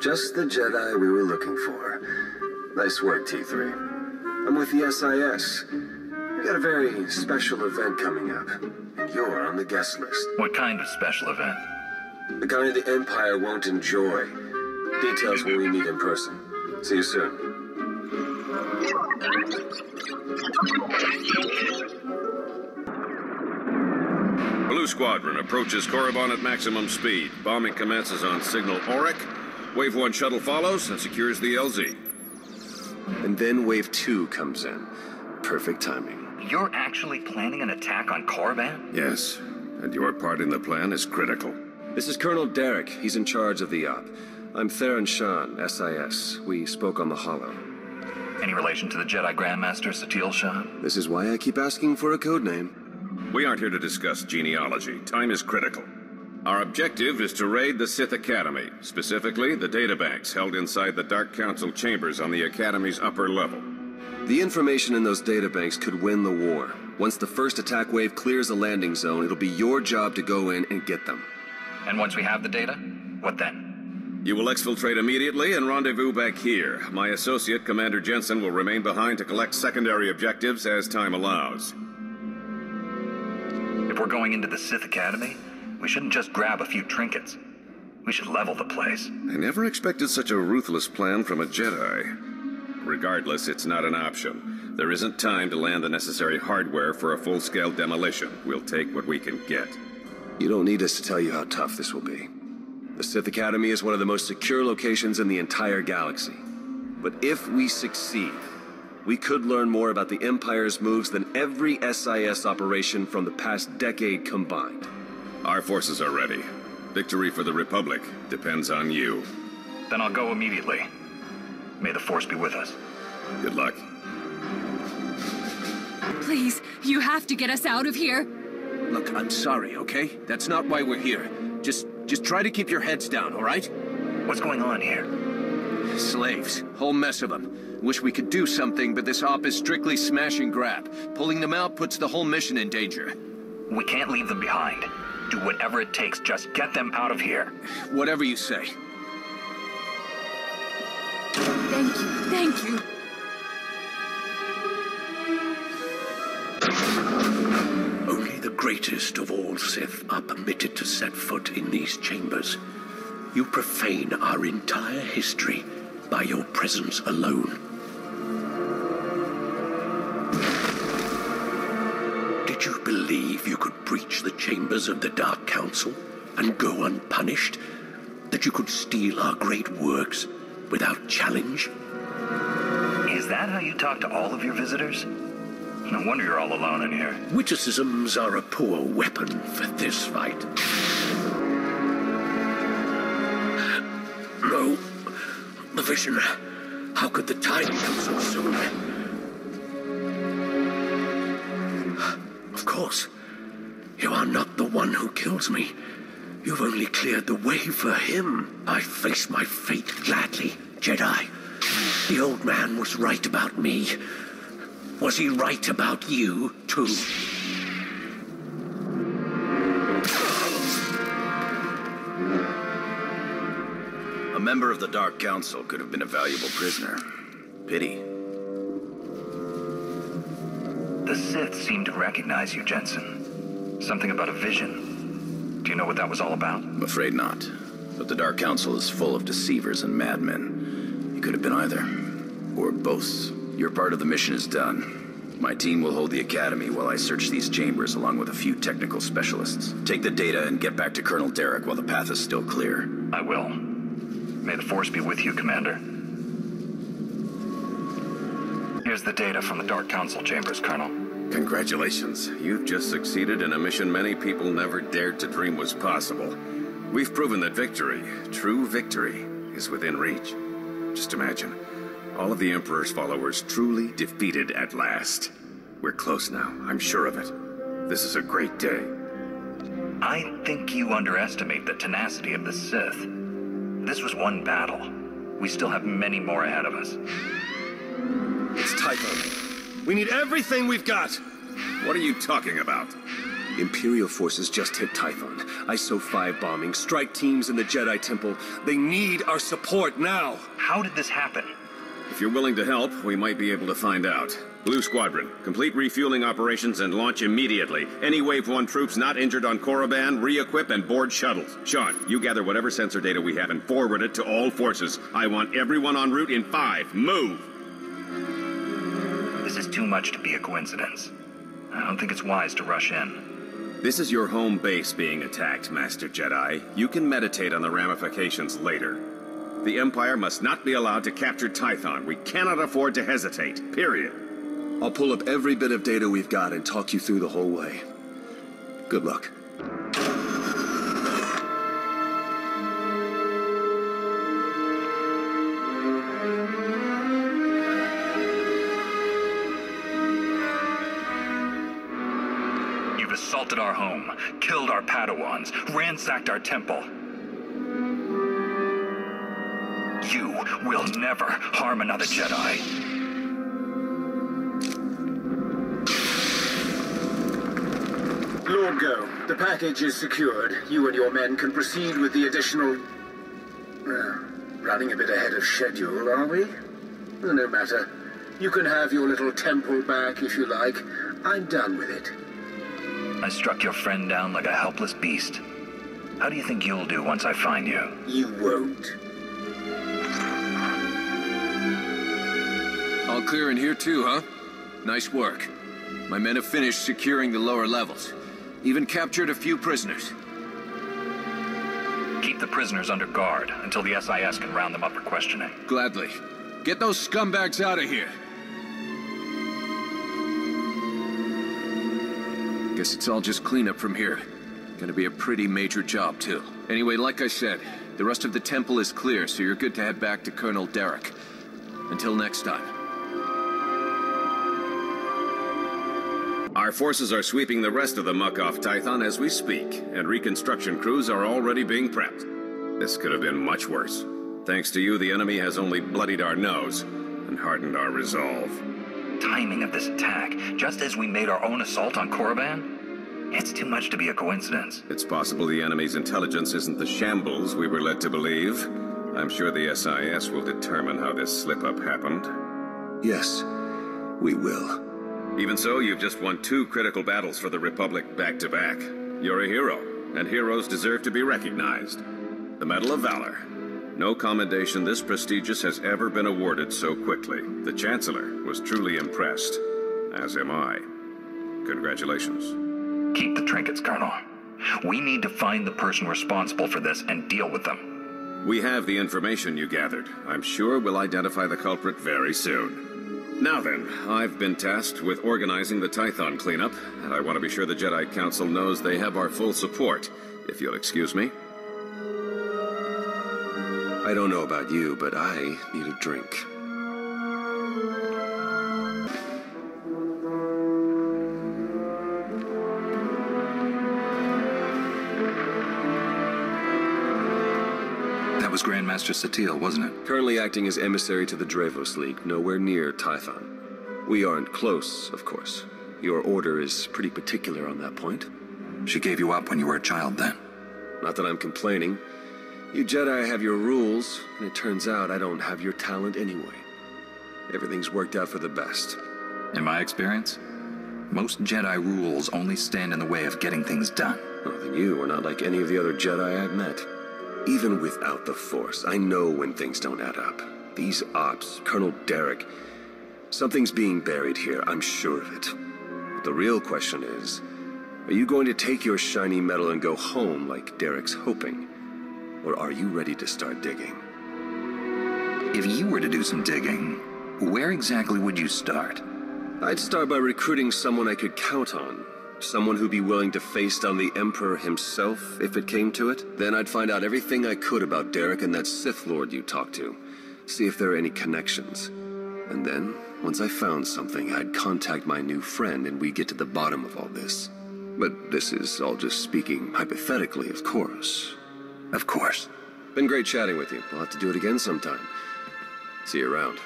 Just the Jedi we were looking for. Nice work, T3. I'm with the SIS. We got a very special event coming up, and you're on the guest list. What kind of special event? The kind the Empire won't enjoy. Details when we meet in person. See you soon. Blue Squadron approaches Korriban at maximum speed. Bombing commences on signal Auric. Wave 1 shuttle follows and secures the LZ. And then Wave 2 comes in. Perfect timing. You're actually planning an attack on Korriban? Yes, and your part in the plan is critical. This is Colonel Derek. He's in charge of the op. I'm Theron Shan, SIS. We spoke on the Holo. Any relation to the Jedi Grandmaster, Satele Shan? This is why I keep asking for a code name. We aren't here to discuss genealogy. Time is critical. Our objective is to raid the Sith Academy, specifically the databanks held inside the Dark Council chambers on the Academy's upper level. The information in those databanks could win the war. Once the first attack wave clears the landing zone, it'll be your job to go in and get them. And once we have the data, what then? You will exfiltrate immediately and rendezvous back here. My associate, Commander Jensen, will remain behind to collect secondary objectives as time allows. If we're going into the Sith Academy, we shouldn't just grab a few trinkets. We should level the place. I never expected such a ruthless plan from a Jedi. Regardless, it's not an option. There isn't time to land the necessary hardware for a full-scale demolition. We'll take what we can get. You don't need us to tell you how tough this will be. The Sith Academy is one of the most secure locations in the entire galaxy. But if we succeed, we could learn more about the Empire's moves than every SIS operation from the past decade combined. Our forces are ready. Victory for the Republic depends on you. Then I'll go immediately. May the Force be with us. Good luck. Please, you have to get us out of here. Look, I'm sorry, okay? That's not why we're here. Just try to keep your heads down, all right? What's going on here? Slaves. Whole mess of them. Wish we could do something, but this op is strictly smash and grab. Pulling them out puts the whole mission in danger. We can't leave them behind. Do whatever it takes, just get them out of here. Whatever you say. Thank you, thank you. Only the greatest of all Sith are permitted to set foot in these chambers. You profane our entire history by your presence alone. Did you believe you could breach the chambers of the Dark Council and go unpunished? That you could steal our great works without challenge? Is that how you talk to all of your visitors? No wonder you're all alone in here. Witticisms are a poor weapon for this fight. No. The vision. How could the time come so soon? Of course. You are not the one who kills me. You've only cleared the way for him. I face my fate gladly, Jedi. The old man was right about me. Was he right about you, too? A member of the Dark Council could have been a valuable prisoner. Pity. The Sith seem to recognize you, Jensen. Something about a vision. Do you know what that was all about? I'm afraid not. But the Dark Council is full of deceivers and madmen. You could have been either. Or both. Your part of the mission is done. My team will hold the Academy while I search these chambers along with a few technical specialists. Take the data and get back to Colonel Derek while the path is still clear. I will. May the Force be with you, Commander. Here's the data from the Dark Council chambers, Colonel. Congratulations. You've just succeeded in a mission many people never dared to dream was possible. We've proven that victory, true victory, is within reach. Just imagine, all of the Emperor's followers truly defeated at last. We're close now, I'm sure of it. This is a great day. I think you underestimate the tenacity of the Sith. This was one battle. We still have many more ahead of us. It's Tycho. We need everything we've got. What are you talking about? Imperial forces just hit Tython. ISO 5 bombing, strike teams in the Jedi Temple. They need our support now! How did this happen? If you're willing to help, we might be able to find out. Blue Squadron, complete refueling operations and launch immediately. Any Wave 1 troops not injured on Korriban, re-equip and board shuttles. Sean, you gather whatever sensor data we have and forward it to all forces. I want everyone en route in 5. Move! This is too much to be a coincidence. I don't think it's wise to rush in. This is your home base being attacked, Master Jedi. You can meditate on the ramifications later. The Empire must not be allowed to capture Tython. We cannot afford to hesitate. Period. I'll pull up every bit of data we've got and talk you through the whole way. Good luck. You've assaulted our home, killed our Padawans, ransacked our temple. You will never harm another Jedi. Lord Go, the package is secured. You and your men can proceed with the additional... running a bit ahead of schedule, are we? No matter. You can have your little temple back if you like. I'm done with it. I struck your friend down like a helpless beast. How do you think you'll do once I find you? You won't. All clear in here too, huh? Nice work. My men have finished securing the lower levels. Even captured a few prisoners. Keep the prisoners under guard until the SIS can round them up for questioning. Gladly. Get those scumbags out of here. Guess it's all just cleanup from here. Gonna be a pretty major job, too. Anyway, like I said, the rest of the temple is clear, so you're good to head back to Colonel Derek. Until next time. Our forces are sweeping the rest of the muck off Tython as we speak, and reconstruction crews are already being prepped. This could have been much worse. Thanks to you, the enemy has only bloodied our nose and hardened our resolve. Timing of this attack, just as we made our own assault on Korriban? It's too much to be a coincidence. It's possible the enemy's intelligence isn't the shambles we were led to believe. I'm sure the SIS will determine how this slip-up happened. Yes, we will. Even so, you've just won 2 critical battles for the Republic back-to-back. You're a hero, and heroes deserve to be recognized. The Medal of Valor. No commendation this prestigious has ever been awarded so quickly. The Chancellor was truly impressed, as am I. Congratulations. Keep the trinkets, Colonel. We need to find the person responsible for this and deal with them. We have the information you gathered. I'm sure we'll identify the culprit very soon. Now then, I've been tasked with organizing the Tython cleanup, and I want to be sure the Jedi Council knows they have our full support, if you'll excuse me. I don't know about you, but I need a drink. That was Grandmaster Satele, wasn't it? Currently acting as emissary to the Drevos League, nowhere near Tython. We aren't close, of course. Your order is pretty particular on that point. She gave you up when you were a child, then? Not that I'm complaining. You Jedi have your rules, and it turns out I don't have your talent anyway. Everything's worked out for the best. In my experience, most Jedi rules only stand in the way of getting things done. Oh, then you are not like any of the other Jedi I've met. Even without the Force, I know when things don't add up. These ops, Colonel Derek, something's being buried here, I'm sure of it. But the real question is, are you going to take your shiny medal and go home like Derek's hoping? Or are you ready to start digging? If you were to do some digging, where exactly would you start? I'd start by recruiting someone I could count on. Someone who'd be willing to face down the Emperor himself, if it came to it. Then I'd find out everything I could about Derek and that Sith Lord you talked to. See if there are any connections. And then, once I found something, I'd contact my new friend and we'd get to the bottom of all this. But this is all just speaking hypothetically, of course. Of course. Been great chatting with you. We'll have to do it again sometime. See you around.